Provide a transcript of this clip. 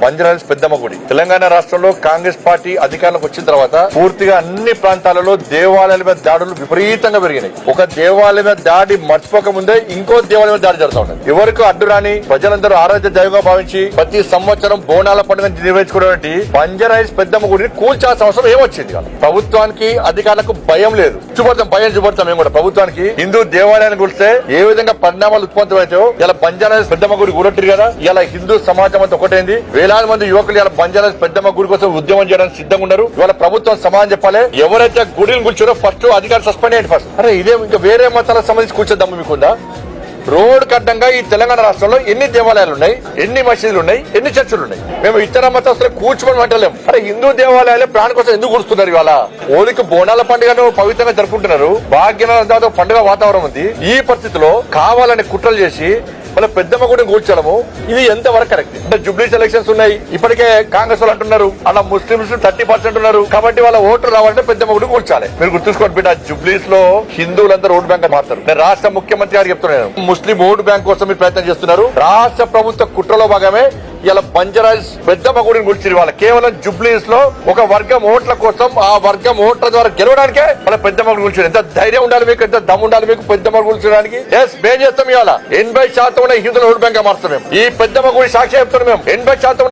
బంజారాహిల్స్ పెద్దమ్మ గుడి. తెలంగాణ రాష్ట్రంలో కాంగ్రెస్ పార్టీ అధికారంలోకి వచ్చిన తర్వాత పూర్తిగా అన్ని ప్రాంతాలలో దేవాలయాల మీద దాడులు విపరీతంగా పెరిగినాయి. ఒక దేవాలయం మీద దాడి మర్చిపోక ముందే ఇంకో దేవాలయం మీద దాడి జరుగుతూ ఉన్నది. ఎవరికి అడ్డు రాని ప్రజలందరూ ఆరాధ్య దైవంగా భావించి ప్రతి సంవత్సరం బోనాల పండుగ నిర్వహించుకునేటువంటి బంజారాహిల్స్ పెద్దమ్మ గుడిని కూల్చాల్సిన అవసరం ఏమొచ్చింది? ప్రభుత్వానికి అధికారులకు భయం లేదు. భయం చూపడతాం మేము కూడా. ప్రభుత్వానికి హిందూ దేవాలయాన్ని కూల్స్తే ఏ విధంగా పరిణామాలు ఉత్పన్నమవుతాయో ఇలా బంజారాహిల్స్ పెద్దమ్మ గుడి కూలట్టిరు కదా. ఇలా హిందూ సమాజం అంతా ఒకటైంది. వేలాది మంది యువకులు ఇలా బంజారాహిల్స్ పెద్దమ్మ గుడి కోసం ఉద్యమం చేయడానికి సిద్ధంగా ఉన్నారు. ఇవాళ ప్రభుత్వం సమాధానం చెప్పాలి. ఎవరైతే గుడిని కూర్చోరో ఫస్ట్ అధికారులు సస్పెండ్ అయ్యండి ఫస్ట్. అరే ఇదే ఇంకా వేరే మతాలకు సంబంధించి కూర్చోద్దాము మీకుందా? రోడ్డు కడ్డంగా ఈ తెలంగాణ రాష్ట్రంలో ఎన్ని దేవాలయాలు ఉన్నాయి, ఎన్ని మసీదులు ఉన్నాయి, ఎన్ని చర్చలు ఉన్నాయి? మేము ఇతర మతస్థులు కూర్చోమని అంటలేము. అరే హిందూ దేవాలయాలే ప్రాణం కోసం ఎందుకు కూర్చున్నారు? ఇవాళ ఓలికి బోనాల పండుగను పవిత్రంగా జరుపుకుంటున్నారు. భాగ్యనాథ పండుగ వాతావరణం ఉంది. ఈ పరిస్థితిలో కావాలని కుట్రలు చేసి మన పెద్దమ్మ గుడిని కూర్చోడము ఇది ఎంతవరకు కరెక్ట్? అంటే జూబ్లీస్ ఎలక్షన్స్ ఉన్నాయి. ఇప్పటికే కాంగ్రెస్ వాళ్ళు అంటున్నారు అలా ముస్లింస్ 30% ఉన్నారు కాబట్టి వాళ్ళ ఓట్లు రావాలంటే పెద్దమ్మ గుడిని కూర్చాలి. మీరు గుర్తుంచుకోండి బిడ్డ, జూబ్లీస్ లో హిందువులందరూ ఓటు బ్యాంక్ మారుతారు. నేను రాష్ట్ర ముఖ్యమంత్రి గారు చెప్తున్నాను, ముస్లిం ఓటు బ్యాంక్ కోసం మీరు ప్రయత్నం చేస్తున్నారు. రాష్ట్ర ప్రభుత్వ కుట్రలో భాగమే ఇలా బంజారాహిల్స్ పెద్దమ్మ గుడిని కూర్చుని వాళ్ళ కేవలం జూబ్లీస్ లో ఒక వర్గం ఓట్ల కోసం, ఆ వర్గం ఓట్ల ద్వారా గెలవడానికే మన పెద్దమ్మ గుడి కూర్చుని. ఎంత ధైర్యం ఉండాలి మీకు, ఎంత దమ్ము ఉండాలి మీకు పెద్దమ్మ కూర్చోడానికి? మేము చేస్తాం. ఇవాళ 80% హిందువుల ఓటు బ్యాంక్ మారుస్తాం మేము. ఈ పెద్దమ్మ గుడి సాక్షి చెప్తున్నాం మేము. 80%